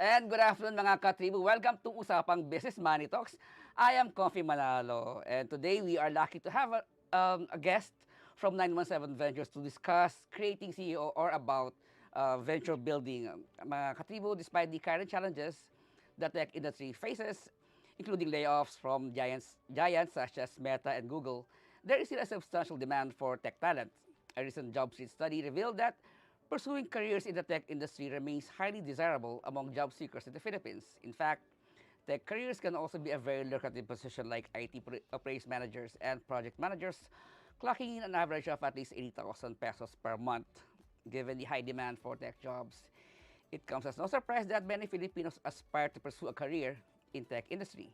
And good afternoon mga katribu. Welcome to Usapang Business Money Talks. I am Komfie Manalo, and today we are lucky to have a guest from 917 Ventures to discuss creating CEO or about venture building. Mga katribu, despite the current challenges the tech industry faces, including layoffs from giants such as Meta and Google, there is still a substantial demand for tech talent. A recent job street study revealed that pursuing careers in the tech industry remains highly desirable among job seekers in the Philippines. In fact, tech careers can also be a very lucrative position like operations managers and project managers, clocking in an average of at least 80,000 pesos per month. Given the high demand for tech jobs, it comes as no surprise that many Filipinos aspire to pursue a career in tech industry.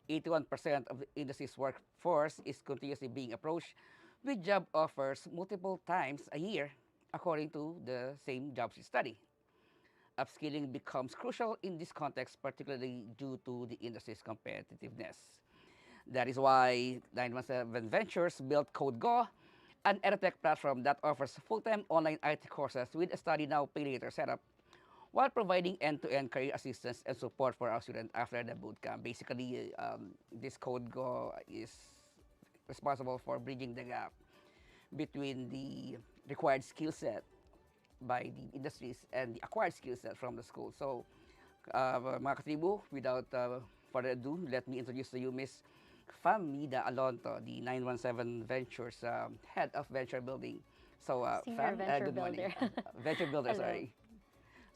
81% of the industry's workforce is continuously being approached with job offers multiple times a year, according to the same job study. Upskilling becomes crucial in this context, particularly due to the industry's competitiveness. That is why 917 Ventures built CodeGo, an edtech platform that offers full-time online IT courses with a study now, pay later setup, while providing end-to-end career assistance and support for our students after the bootcamp. Basically, this CodeGo is responsible for bridging the gap between the required skill set by the industries and the acquired skill set from the school. So, mga katribu, without further ado, let me introduce to you Miss Famida Alonto, the 917 Ventures Head of Venture Building. So, Senior Fam, venture good morning. builder. Venture Builder, Hello. sorry.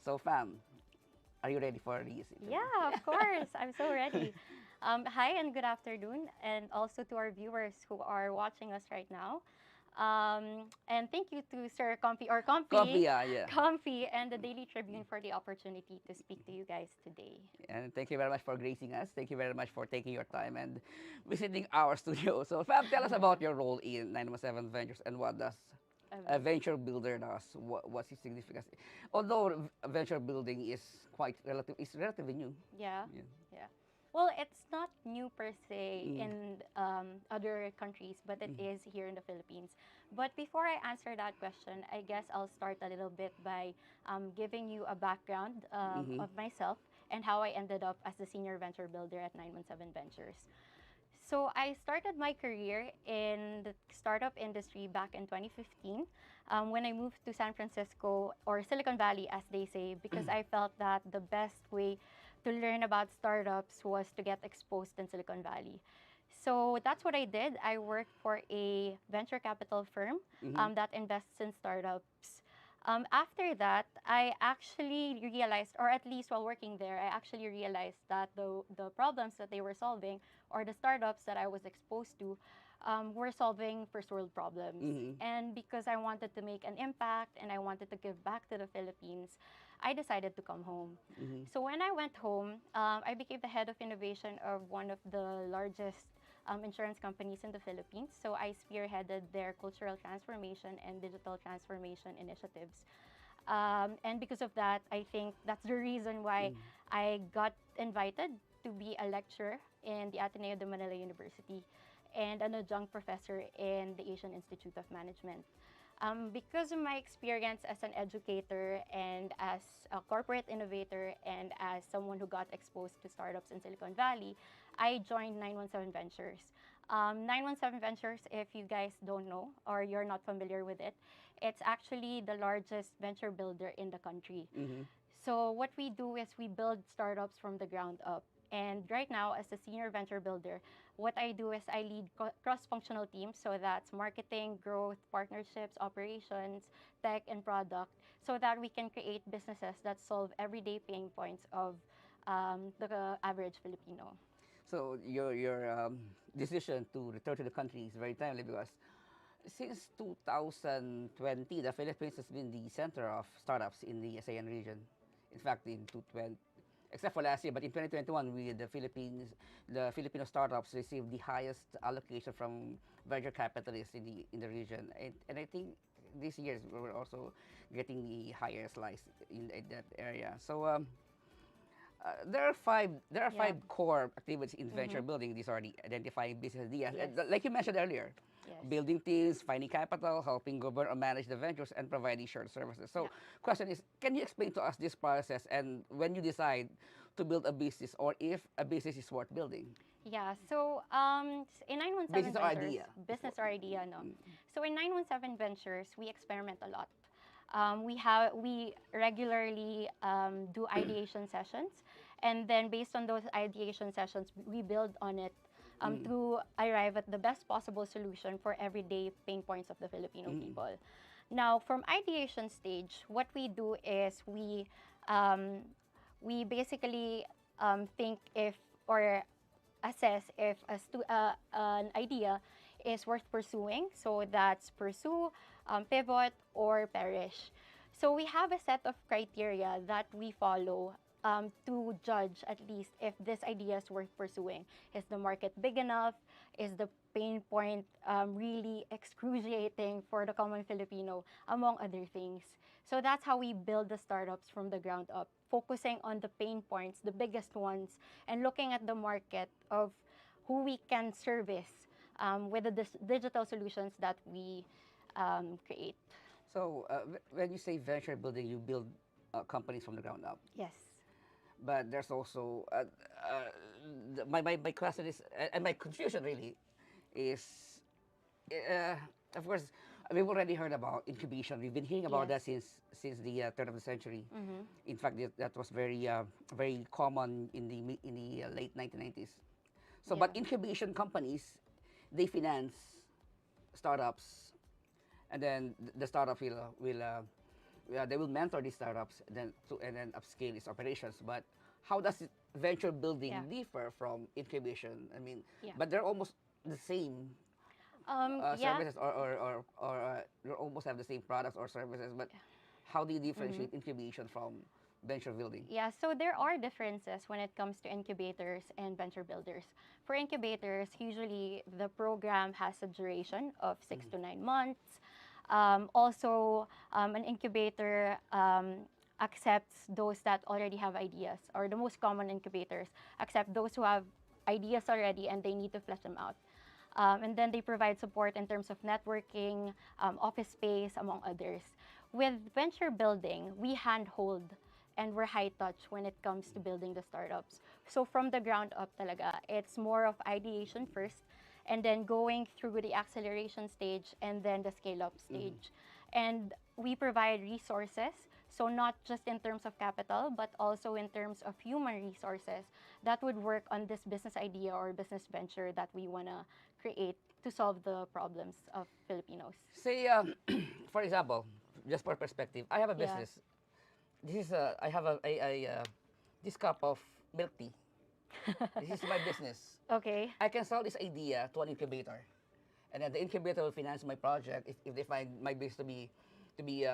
So, Fam, are you ready for this interview? Yeah, of course. I'm so ready. Hi and good afternoon, and also to our viewers who are watching us right now. And thank you to Sir Comfy or Komfie, yeah. Comfy and the Daily Tribune for the opportunity to speak to you guys today. And thank you very much for gracing us. Thank you very much for taking your time and visiting our studio. So, Fab, tell us about your role in 917 Ventures and what does a venture builder does. What's its significance? Although venture building is it's relatively new. Yeah. Yeah. Yeah. Well, it's not new per se in other countries, but it is here in the Philippines. But before I answer that question, I guess I'll start a little bit by giving you a background of myself and how I ended up as the senior venture builder at 917 Ventures. So I started my career in the startup industry back in 2015 when I moved to San Francisco, or Silicon Valley as they say, because I felt that the best way to learn about startups was to get exposed in Silicon Valley. So that's what I did. I worked for a venture capital firm that invests in startups. After that, I actually realized, or at least while working there, I actually realized that the problems that they were solving, or the startups that I was exposed to, were solving first world problems. And because I wanted to make an impact and I wanted to give back to the Philippines, I decided to come home. So when I went home, I became the head of innovation of one of the largest insurance companies in the Philippines. So I spearheaded their cultural transformation and digital transformation initiatives. And because of that, I think that's the reason why I got invited to be a lecturer in the Ateneo de Manila University and an adjunct professor in the Asian Institute of Management. Because of my experience as an educator and as a corporate innovator and as someone who got exposed to startups in Silicon Valley, I joined 917 Ventures. 917 Ventures, if you guys don't know or you're not familiar with it, it's actually the largest venture builder in the country. Mm-hmm. So what we do is we build startups from the ground up. And right now, as a senior venture builder, what I do is I lead cross-functional teams. So that's marketing, growth, partnerships, operations, tech, and product, so that we can create businesses that solve everyday pain points of the average Filipino. So your decision to return to the country is very timely because since 2020, the Philippines has been the center of startups in the ASEAN region. In fact, in 2020, except for last year, but in 2021, the Filipino startups received the highest allocation from venture capitalists in the region, and I think this year we're also getting the higher slice in that area. So there are Yeah. five core activities in venture Mhm. building. These are the identifying business ideas, Yes. like you mentioned earlier, Yes. building teams, finding capital, helping govern or manage the ventures, and providing shared services. So, Yeah. question is, can you explain to us this process and when you decide to build a business or if a business is worth building? Yeah, so in 917 Business or Ventures, idea? business or idea, no. Mm. So in 917 Ventures, we experiment a lot. We regularly do ideation sessions, and then based on those ideation sessions, we build on it Mm. to arrive at the best possible solution for everyday pain points of the Filipino Mm. people. Now, from ideation stage, what we do is um, we basically think if or assess if an idea is worth pursuing. So that's pursue, pivot, or perish. So we have a set of criteria that we follow to judge at least if this idea is worth pursuing. Is the market big enough? Is the pain point really excruciating for the common Filipino, among other things? So that's how we build the startups from the ground up, focusing on the pain points, the biggest ones, and looking at the market of who we can service with the digital solutions that we create. So, when you say venture building, you build companies from the ground up. Yes. But there's also my question is, and my confusion really is, uh, of course, we've already heard about incubation. We've been hearing about that Yes. since the turn of the century. Mm-hmm. In fact, that was very common in the late 1990s. So, Yeah. but incubation companies, they finance startups, and then the startup they will mentor these startups, and then upscale its operations. But how does venture building Yeah. differ from incubation? I mean, Yeah. but they're almost the same Yeah. services, or they almost have the same products or services. But how do you differentiate incubation from venture building? Yeah, so there are differences when it comes to incubators and venture builders. For incubators, usually the program has a duration of 6 to 9 months. An incubator accepts those that already have ideas, or the most common incubators accept those who have ideas already and they need to flesh them out. And then they provide support in terms of networking, office space, among others. With venture building, we handhold and we're high touch when it comes to building the startups. So from the ground up talaga, it's more of ideation first, and then going through the acceleration stage and then the scale up stage. And we provide resources, so not just in terms of capital, but also in terms of human resources that would work on this business idea or business venture that we want to create to solve the problems of Filipinos. Say, for example, just for perspective, I have a Yeah. business. I have this cup of milk tea. This is my business. Okay. I can sell this idea to an incubator, and then the incubator will finance my project if they find my business to be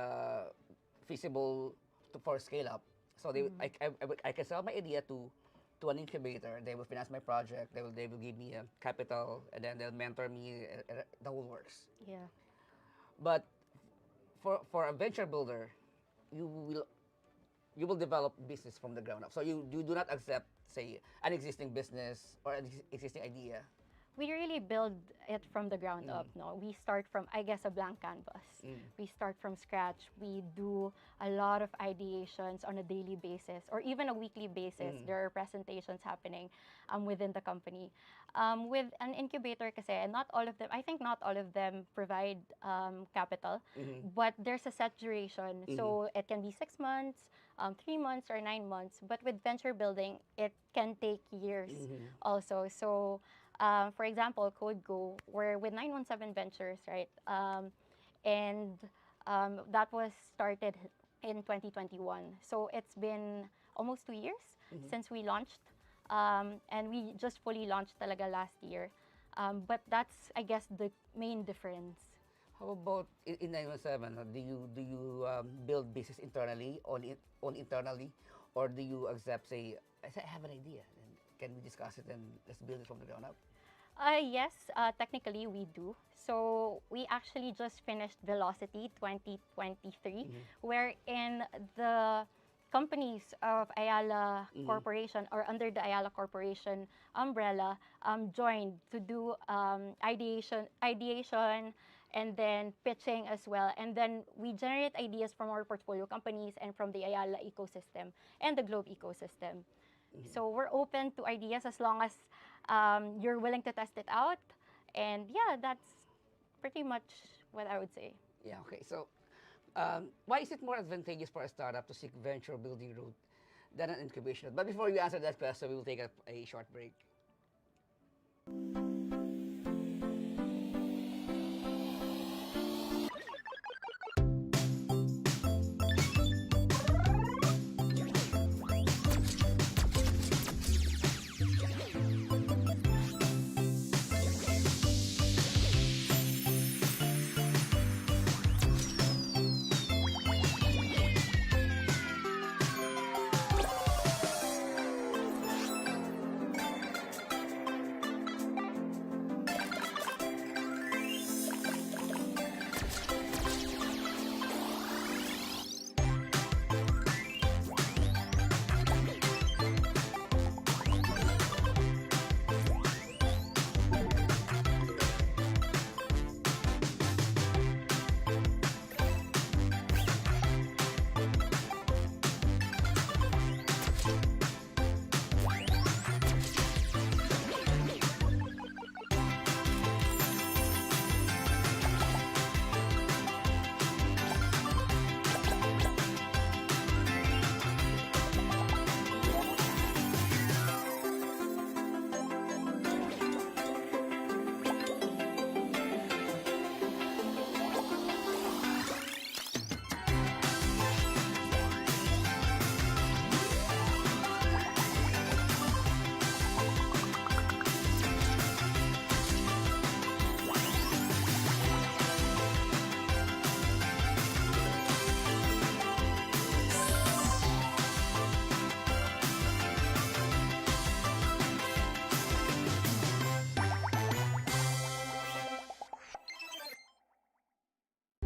feasible for scale up. So I can sell my idea to an incubator. They will finance my project. They will give me capital, and then they'll mentor me. The whole works. Yeah. But for a venture builder, you will you will develop business from the ground up. So you do not accept say, an existing business or an existing idea? We really build it from the ground up. No, we start from, I guess, a blank canvas. We start from scratch. We do a lot of ideations on a daily basis or even a weekly basis. There are presentations happening within the company. With an incubator kasi, not all of them, I think not all of them provide capital, but there's a set duration. So it can be 6 months, 3 months, or 9 months. But with venture building, it can take years also. So for example, Code Go, we're with 917 Ventures, right? And that was started in 2021. So it's been almost 2 years since we launched. And we just fully launched talaga last year. But that's, I guess, the main difference. How about in 917? Do you build business internally, on internally, or do you accept, say, I have an idea, and can we discuss it and let's build it from the ground up? Yes, technically we do. So we actually just finished Velocity 2023, wherein the companies of Ayala Corporation or under the Ayala Corporation umbrella joined to do ideation, and then pitching as well. And then we generate ideas from our portfolio companies and from the Ayala ecosystem and the Globe ecosystem. So we're open to ideas as long as you're willing to test it out. And yeah, that's pretty much what I would say. Yeah, okay. So, why is it more advantageous for a startup to seek venture building route than an incubation route? But before you answer that question, we will take a short break.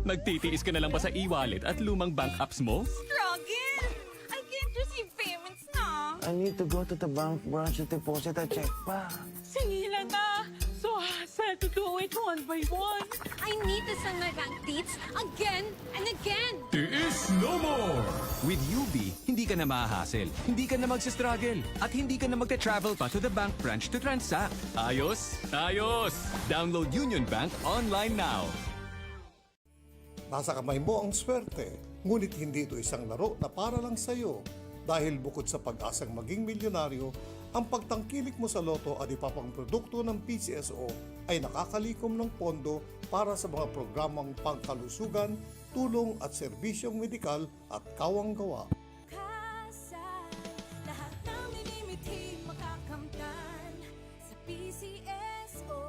Nagtitiis ka na lang ba sa e-wallet at lumang bank apps mo? Struggle! I can't receive payments na. I need to go to the bank branch to deposit a check pa. Singilan na. So hassle to do it one by one. I need to send my bank deets again and again. Tiis no more! With UB, hindi ka na mahahassle, hindi ka na magsistruggle, at hindi ka na magte-travel pa to the bank branch to transact. Ayos? Ayos! Download Union Bank online now. Nasa kamay mo ang swerte, ngunit hindi ito isang laro na para lang sa iyo. Dahil bukod sa pag-asang maging milyonaryo, ang pagtangkilik mo sa loto at ipapang produkto ng PCSO ay nakakalikom ng pondo para sa mga programang pangkalusugan, tulong at serbisyong medikal at kawang-gawa. Lahat ng minimiti makakamtan sa PCSO.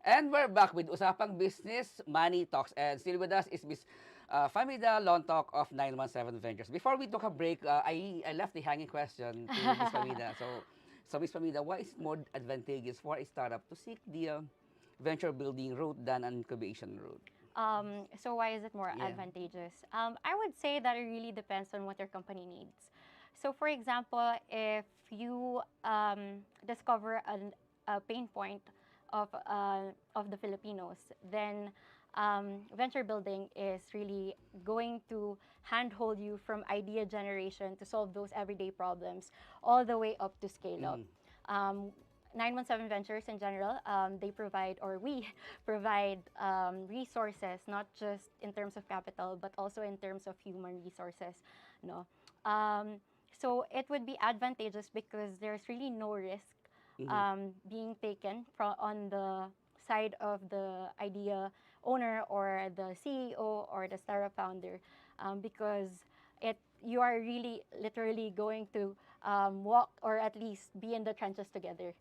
And we're back with Usapang Business Money Talks. And still with us is Miss Famida Alonto of 917 Ventures. Before we took a break, I left the hanging question to Miss Famida. So Miss Famida, why is it more advantageous for a startup to seek the venture building route than an incubation route? So why is it more Yeah. advantageous? I would say that it really depends on what your company needs. So for example, if you discover a pain point of the Filipinos, then venture building is really going to handhold you from idea generation to solve those everyday problems all the way up to scale up. 917 Ventures in general, they provide, or we provide resources, not just in terms of capital, but also in terms of human resources. No, so it would be advantageous because there's really no risk being taken on the side of the idea owner or the CEO or the startup founder, because you are really literally going to walk or at least be in the trenches together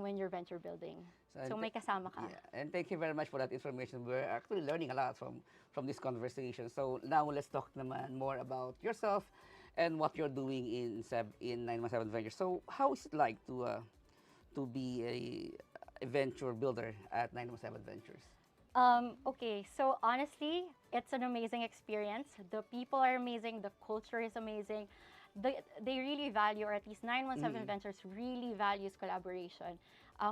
when you're venture building. So may kasama ka. Yeah, and thank you very much for that information. We're actually learning a lot from this conversation. So now let's talk naman more about yourself and what you're doing in 917 Ventures. So how is it like to be a venture builder at 917 Ventures? Okay, so honestly, it's an amazing experience. The people are amazing. The culture is amazing. They really value, or at least 917 Ventures really values collaboration.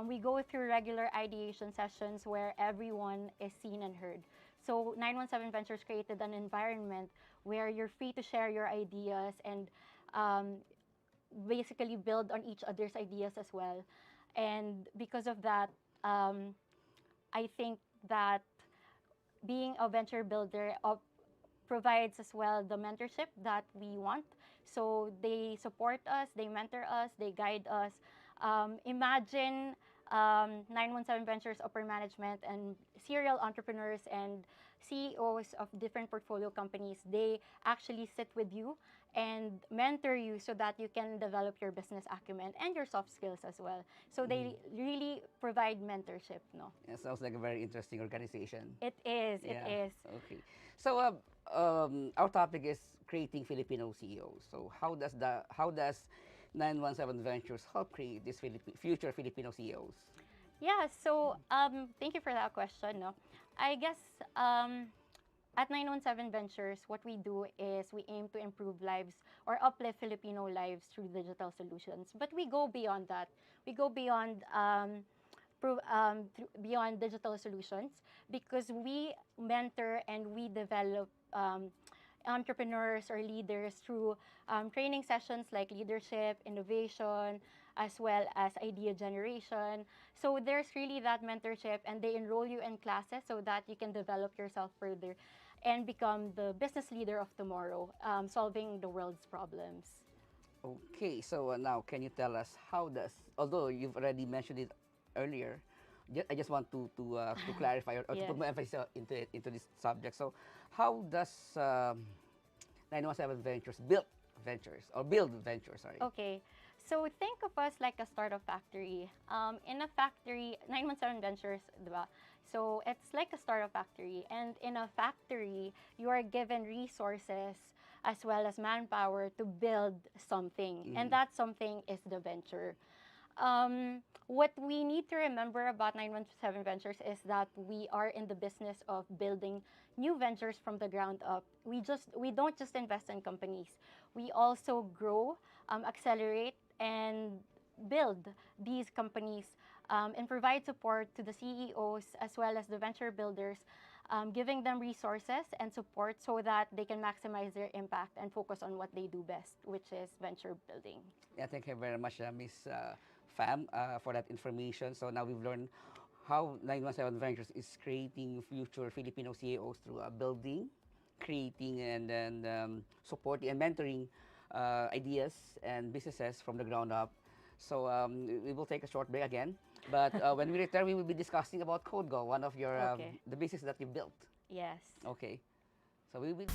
We go through regular ideation sessions where everyone is seen and heard. So 917 Ventures created an environment where you're free to share your ideas and basically build on each other's ideas as well. And because of that, I think that being a venture builder provides as well the mentorship that we want. So they support us, they mentor us, they guide us. Imagine 917 Ventures upper management and serial entrepreneurs and CEOs of different portfolio companies. They actually sit with you and mentor you so that you can develop your business acumen and your soft skills as well. So they really provide mentorship, no? It sounds like a very interesting organization. It is, it is. Okay. So our topic is creating Filipino CEOs. So how does 917 Ventures help create these future Filipino CEOs? Yeah, so thank you for that question. No, I guess at 917 Ventures, what we do is we aim to improve lives or uplift Filipino lives through digital solutions. But we go beyond that. We go beyond beyond digital solutions because we mentor and we develop entrepreneurs or leaders through training sessions like leadership, innovation, as well as idea generation. So there's really that mentorship, and they enroll you in classes so that you can develop yourself further and become the business leader of tomorrow, solving the world's problems. Okay, so now can you tell us how does, although you've already mentioned it earlier, I just want to clarify or to Yes. put more emphasis into this subject. So how does 917 Ventures build ventures? Sorry. Okay, so think of us like a startup factory. In a factory, 917 Ventures, diba? So it's like a startup factory. And in a factory, you are given resources as well as manpower to build something. And that something is the venture. What we need to remember about 917 Ventures is that we are in the business of building new ventures from the ground up. We don't just invest in companies. We also grow, accelerate, and build these companies and provide support to the CEOs as well as the venture builders, giving them resources and support so that they can maximize their impact and focus on what they do best, which is venture building. Yeah, thank you very much, Miss Fam, for that information. So now we've learned how 917 Ventures is creating future Filipino CEOs through building, creating, and then supporting and mentoring ideas and businesses from the ground up. So we will take a short break again. But when we return, we will be discussing about CodeGo, one of your Okay. the business that you built. Yes. Okay. So we will.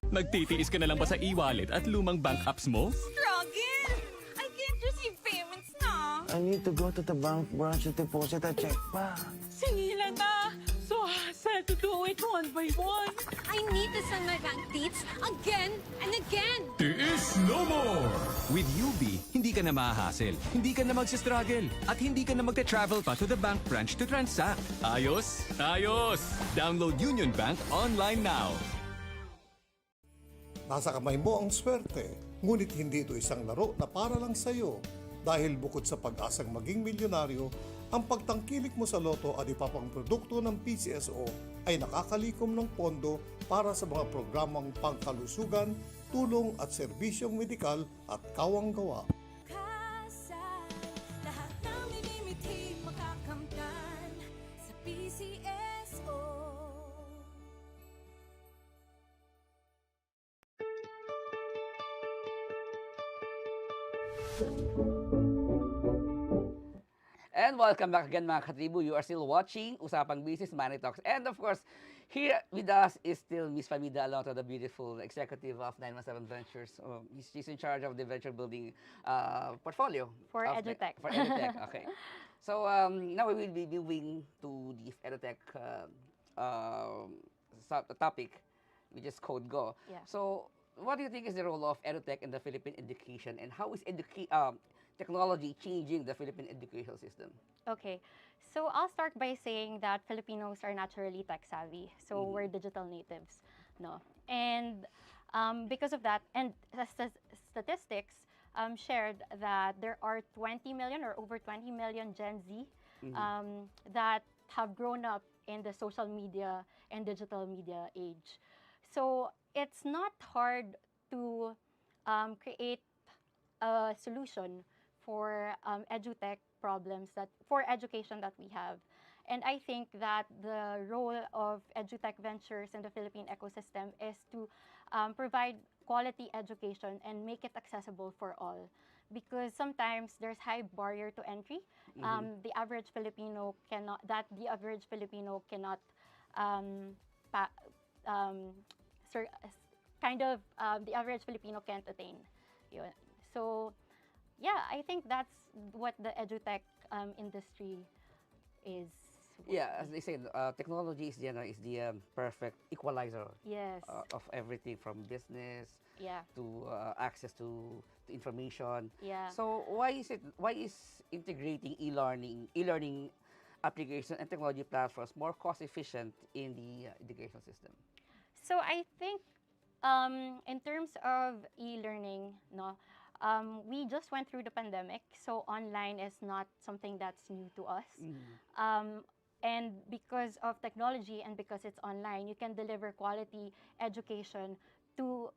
Magtitiis ka na lang ba sa e-wallet at lumang bank apps mo? Struggle! I can't receive payments na. I need to go to the bank branch to deposit a check pa. Singila na. So said to do it one by one. I need to send my bank deets again and again. Tiis no more! With UB, hindi ka na mahahassle, hindi ka na magsistruggle, at hindi ka na magte-travel pa to the bank branch to transact. Ayos? Ayos! Download Union Bank online now. Nasa kamay mo ang swerte, ngunit hindi ito isang laro na para lang sa'yo. Dahil bukod sa pag-asang maging milyonaryo, ang pagtangkilik mo sa loto at ipapang produkto ng PCSO ay nakakalikom ng pondo para sa mga programang pangkalusugan, tulong at serbisyong medikal at kawang-gawa. Lahat ng minimithi makakamtan sa PCSO. And welcome back again mga katribu. You are still watching Usapang Business Money Talks. And of course, here with us is still Miss Famida Alonto, the beautiful executive of 917 Ventures. She's in charge of the venture building portfolio. For of EduTech. For EduTech, okay. So now we will be moving to the EduTech topic, which is Code Go. Yeah. So what do you think is the role of EduTech in the Philippine education, and how is technology changing the Philippine educational system? Okay, so I'll start by saying that Filipinos are naturally tech savvy, so we're digital natives, no? And because of that, and statistics shared that there are 20 million or over 20 million Gen Z that have grown up in the social media and digital media age. So it's not hard to create a solution for edutech problems for education that we have. And I think that the role of edutech ventures in the Philippine ecosystem is to provide quality education and make it accessible for all. Because sometimes there's high barrier to entry. The average Filipino cannot the average Filipino can't attain. Yun. So yeah, I think that's what the edutech industry is. Yeah, as they say, technology is the perfect equalizer Yes. of everything from business Yeah. to access to information. Yeah. So why is integrating e-learning application and technology platforms more cost efficient in the educational system? So I think in terms of e-learning, no, we just went through the pandemic, so online is not something that's new to us. And because of technology and because it's online, you can deliver quality education to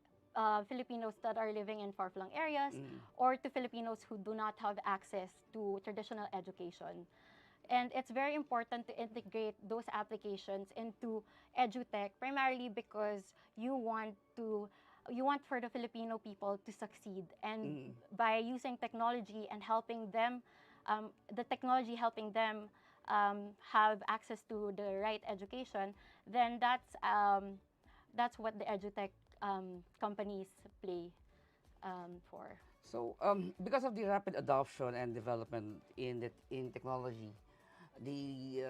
Filipinos that are living in far-flung areas or to Filipinos who do not have access to traditional education. And it's very important to integrate those applications into edutech, primarily because you want for the Filipino people to succeed. And by using technology and helping them, the technology helping them have access to the right education, then that's what the edutech companies play for. So because of the rapid adoption and development in technology, the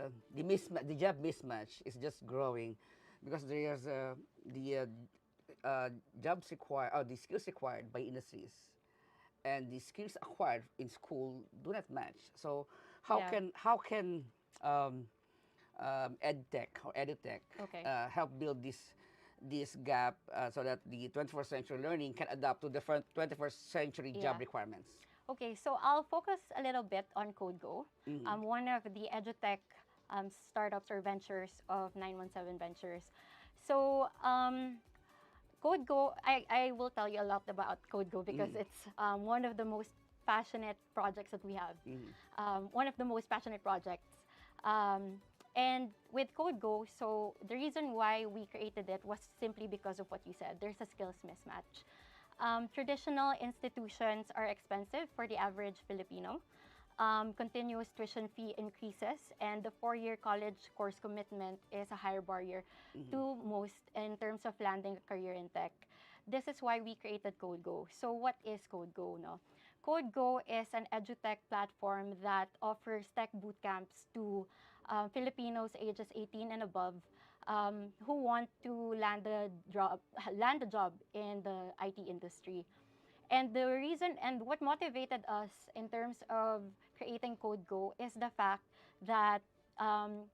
job mismatch is just growing because there's jobs required, or the skills required by industries and the skills acquired in school do not match. So how Yeah. can edtech or edutech Okay. help build this gap so that the 21st century learning can adapt to different 21st century job Yeah. requirements? Okay, so I'll focus a little bit on CodeGo, one of the edutech startups or ventures of 917 Ventures. So CodeGo, I will tell you a lot about CodeGo because it's one of the most passionate projects that we have. One of the most passionate projects. And with CodeGo, so the reason why we created it was simply because of what you said. There's a skills mismatch. Traditional institutions are expensive for the average Filipino. Continuous tuition fee increases, and the 4-year college course commitment is a higher barrier to most in terms of landing a career in tech. This is why we created CodeGo. So what is CodeGo? No? CodeGo is an edutech platform that offers tech bootcamps to Filipinos ages 18 and above who want to land a job in the IT industry. And the reason and what motivated us in terms of creating Code Go is the fact that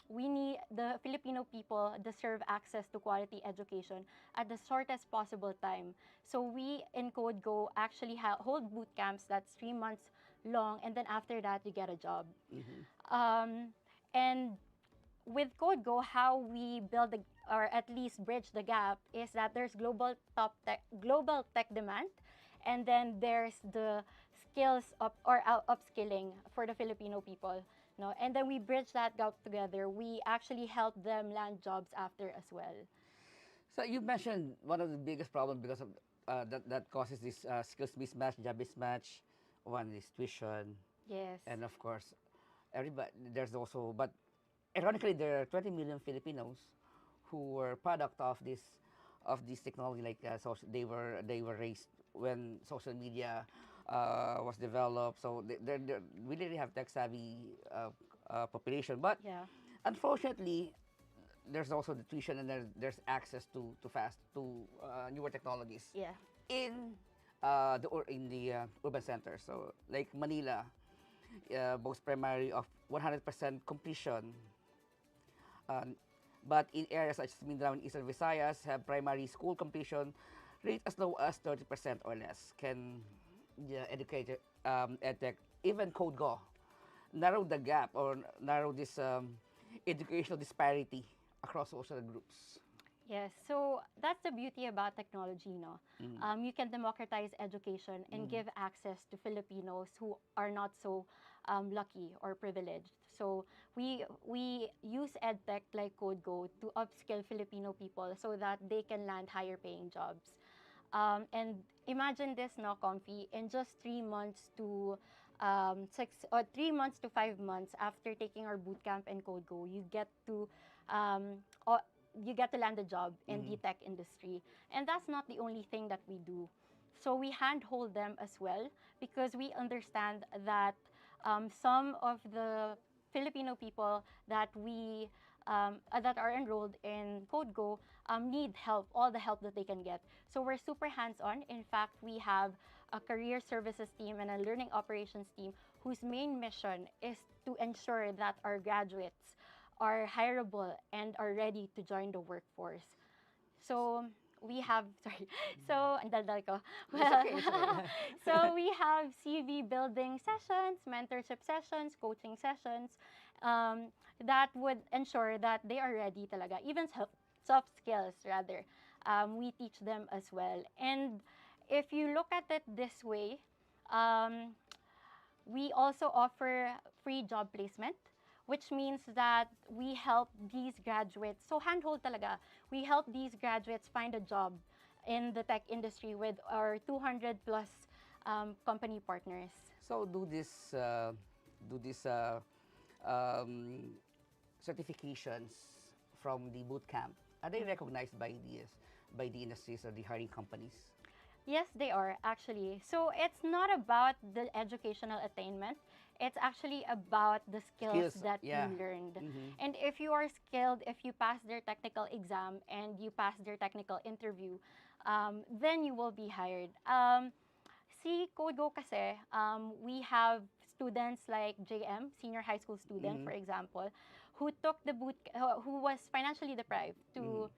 we need the Filipino people deserve access to quality education at the shortest possible time. So we in Code Go actually hold boot camps that's 3 months long, and then after that you get a job. And with Code Go, how we build or at least bridge the gap is that there's global tech demand, and then there's the skills upskilling for the Filipino people. No, and then we bridge that gap together. We actually help them land jobs after as well. So you mentioned one of the biggest problems because of that causes this skills mismatch, job mismatch. One is tuition, Yes. and of course, everybody. There's also, but ironically, there are 20 million Filipinos who were product of this technology. Like they were raised when social media was developed. So we really have tech savvy population. But Yeah. unfortunately, there's also the tuition and there's access to newer technologies Yeah. in in the urban centers. So like Manila, boasts primary of 100% completion. Um, but in areas such as Mindanao and Eastern Visayas have primary school completion rate as low as 30% or less. Can educated edtech, even Code Go, narrow the gap or narrow this educational disparity across social groups? Yes, so that's the beauty about technology, no? You can democratize education and give access to Filipinos who are not so lucky or privileged. So we use edtech like CodeGo to upskill Filipino people so that they can land higher paying jobs. And imagine this, no, Komfie, in just 3 months to 3 months to 5 months after taking our bootcamp in CodeGo, um, you get to land a job in the tech industry. And that's not the only thing that we do. So we handhold them as well because we understand that some of the Filipino people that are enrolled in CodeGo need help, all the help that they can get. So we're super hands-on. In fact, we have a career services team and a learning operations team whose main mission is to ensure that our graduates are hireable and are ready to join the workforce. So we have, sorry, so, ang daldal ko. It's okay, it's okay. So we have CV building sessions, mentorship sessions, coaching sessions that would ensure that they are ready talaga. Even soft skills, rather, we teach them as well. And if you look at it this way, we also offer free job placement, which means that we help these graduates, so handhold talaga, we help these graduates find a job in the tech industry with our 200 plus company partners. So do this um, certifications from the boot camp, are they recognized by the industries or the hiring companies? Yes, they are actually. So it's not about the educational attainment. It's actually about the skills that yeah. you learned. Mhm. And if you are skilled, if you pass their technical exam and you pass their technical interview, then you will be hired. See, CodeGo kasi, we have students like JM, senior high school student, for example, who took the who was financially deprived to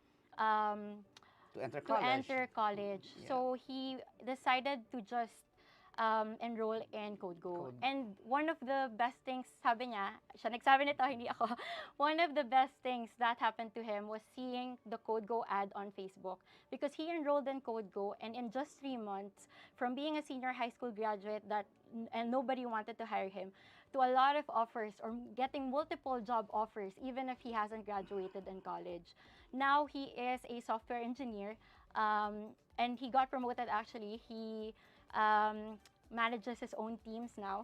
To enter to college. enter college. Yeah. So he decided to just enroll in CodeGo. Code. And one of the best things, sabi niya, siya nagsabi nito, hindi ako, one of the best things that happened to him was seeing the CodeGo ad on Facebook because he enrolled in CodeGo, and in just 3 months, from being a senior high school graduate and nobody wanted to hire him, to a lot of offers or getting multiple job offers even if he hasn't graduated in college. Now he is a software engineer, and he got promoted actually. He manages his own teams now.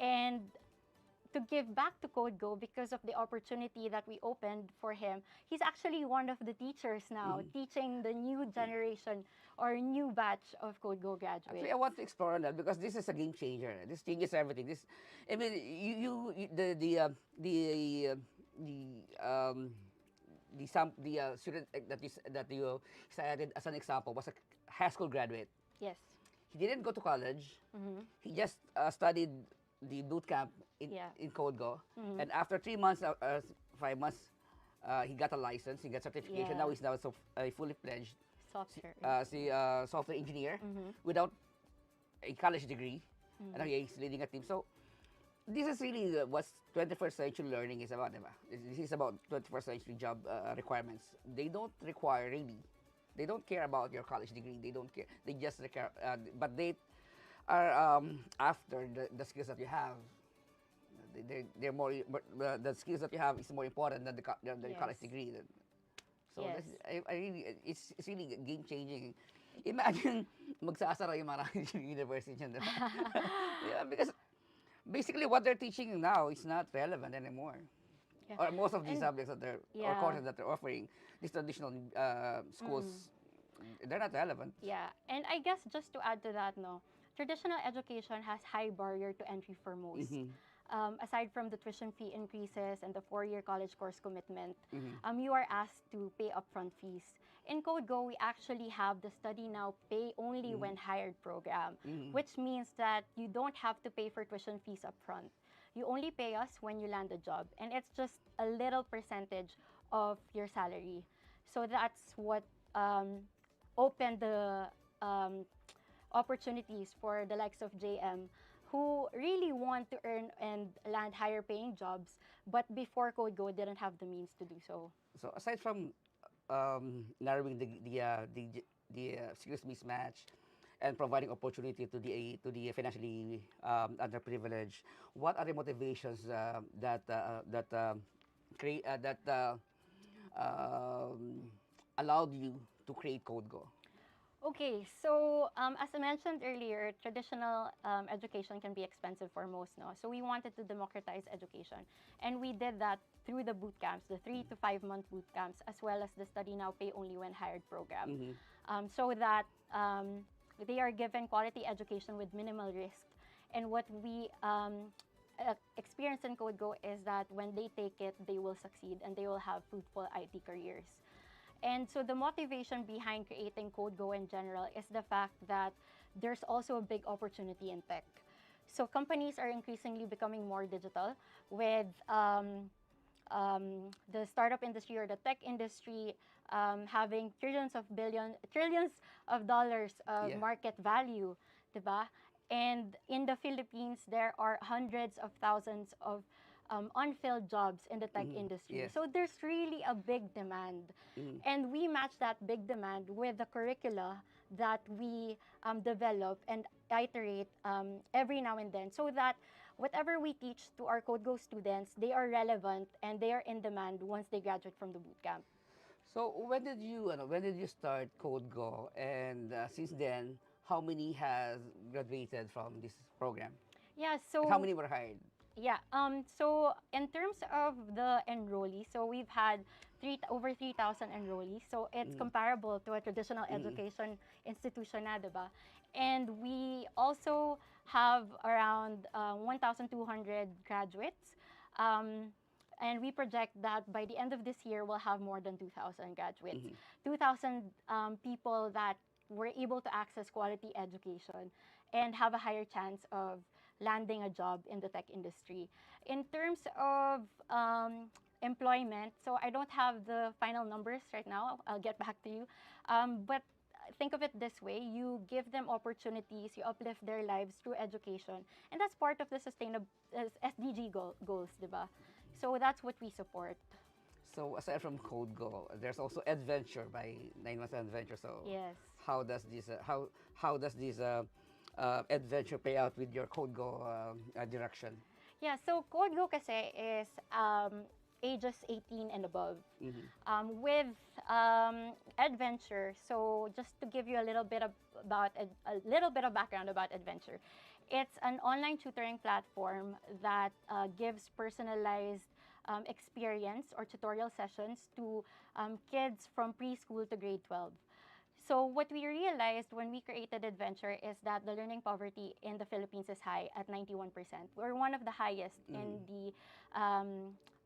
And to give back to CodeGo because of the opportunity that we opened for him, he's actually one of the teachers now, teaching the new generation or new batch of CodeGo graduates. Actually, I want to explore on that because this is a game changer. This changes everything. This, I mean, you the the student that you cited as an example was a high school graduate. Yes. He didn't go to college. Mm-hmm. He just studied the boot camp Yeah. in CodeGo, Mhm. and after 3 months, 5 months, he got a license. He got certification. Yeah. Now he's now a fully fledged Software. software engineer Mhm. without a college degree, Mhm. and now he's leading a team. So this is really what 21st century learning is about, diba? This is about 21st century job requirements. They don't require really. They don't care about your college degree. They don't care. They just care, but they are after the skills that you have. They're more, the skills that you have is more important than the college Yes. degree. So Yes. I really, it's really game changing. Imagine magsasara yung mga university dyan, diba? Yeah, because basically what they're teaching now is not relevant anymore. Yeah. Or most of these And- subjects that or yeah. courses that they're offering, these traditional schools, they're not relevant. Yeah, and I guess just to add to that, no, traditional education has high barrier to entry for most. Mhm. Aside from the tuition fee increases and the 4-year college course commitment, Mhm. you are asked to pay upfront fees. In CodeGo, we actually have the study now pay only when hired program, Mhm. which means that you don't have to pay for tuition fees upfront. You only pay us when you land a job, and it's just a little percentage of your salary. So that's what opened the opportunities for the likes of JM who really want to earn and land higher paying jobs, but before CodeGo didn't have the means to do so. So aside from narrowing the skills mismatch and providing opportunity to the financially underprivileged, what are the motivations that allowed you to create CodeGo? Okay, so as I mentioned earlier, traditional education can be expensive for most, no? So we wanted to democratize education. And we did that through the boot camps, the 3 to 5 month boot camps, as well as the study now pay only when hired program. So that they are given quality education with minimal risk. And what we experience in CodeGo is that when they take it, they will succeed and they will have fruitful IT careers. And so the motivation behind creating CodeGo in general is the fact that there's also a big opportunity in tech. So companies are increasingly becoming more digital with the startup industry or the tech industry having trillions of dollars of Yeah. market value, diba? And in the Philippines, there are hundreds of thousands of unfilled jobs in the tech industry. Yes. So there's really a big demand. And we match that big demand with the curricula that we develop and iterate every now and then so that whatever we teach to our CodeGo students, they are relevant and they are in demand once they graduate from the bootcamp. So when did you start CodeGo, and since then, how many has graduated from this program? Yeah, And so how many were hired? yeah, so in terms of the enrollees, so we've had over 3,000 enrollees. So it's comparable to a traditional education institution, na, diba? And we also have around 1,200 graduates. And we project that by the end of this year, we'll have more than 2,000 graduates. 2,000 people that were able to access quality education and have a higher chance of landing a job in the tech industry. In terms of employment, so I don't have the final numbers right now. I'll get back to you. But think of it this way. You give them opportunities, you uplift their lives through education. And that's part of the sustainable SDG goals, diba? So that's what we support. So aside from CodeGo, there's also Adventure by 917 Adventure. So Yes. how does this adventure play out with your CodeGo direction? Yeah, so CodeGo kasi is ages 18 and above. With Adventure, so just to give you a little bit of background about Adventure, it's an online tutoring platform that gives personalized experience or tutorial sessions to kids from preschool to grade 12. So what we realized when we created Adventure is that the learning poverty in the Philippines is high at 91%. We're one of the highest in the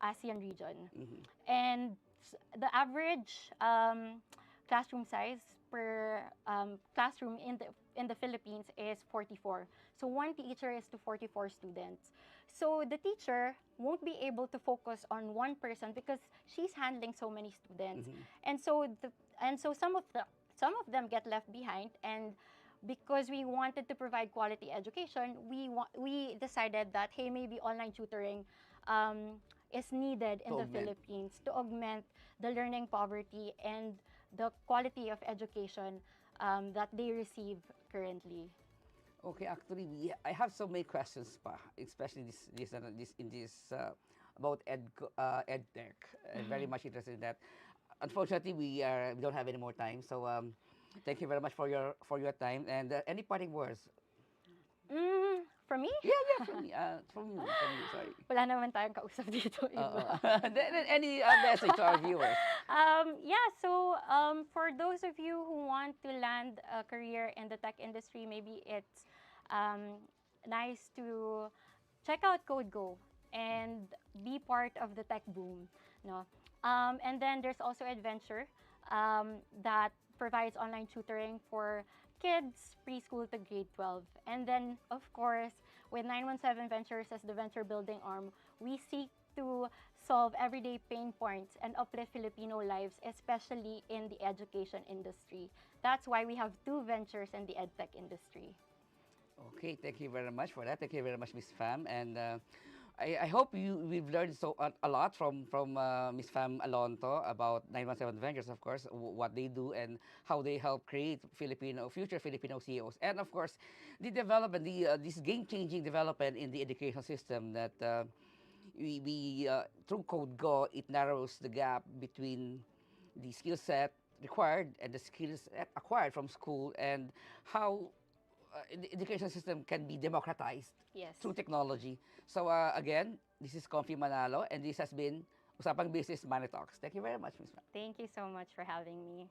ASEAN region. And the average classroom size per classroom in the Philippines is 44. So one teacher is to 44 students. So the teacher won't be able to focus on one person because she's handling so many students. And so some of them get left behind, and because we wanted to provide quality education, we decided that, hey, maybe online tutoring is needed in To the augment. Philippines to augment the learning poverty and the quality of education that they receive currently. Okay, actually, I have so many questions pa, especially about ed tech. I'm very much interested in that. Unfortunately, we don't have any more time. So thank you very much for your time. And any parting words? For me, Yeah, from you. Sorry. wala naman tayong kausap dito. Iba. Then any message to our viewers? Yeah, so for those of you who want to land a career in the tech industry, maybe it's nice to check out CodeGo and be part of the tech boom. No? And then there's also Adventure that provides online tutoring for kids preschool to grade 12. And then, of course, with 917 Ventures as the venture building arm, we seek to solve everyday pain points and uplift Filipino lives, especially in the education industry. That's why we have two ventures in the edtech industry. Okay, thank you very much for that. Thank you very much, Miss Pham. And I hope we've learned a lot from Miss Pham Alonto about 917 Ventures, of course, what they do and how they help create future Filipino CEOs, and of course, the development, this game-changing development in the education system that we through Code Go, it narrows the gap between the skill set required and the skills acquired from school, and how the education system can be democratized Yes. through technology. So again, this is Komfie Manalo, and this has been Usapang Business Money Talks. Thank you very much, Ms. Pham. Thank you so much for having me.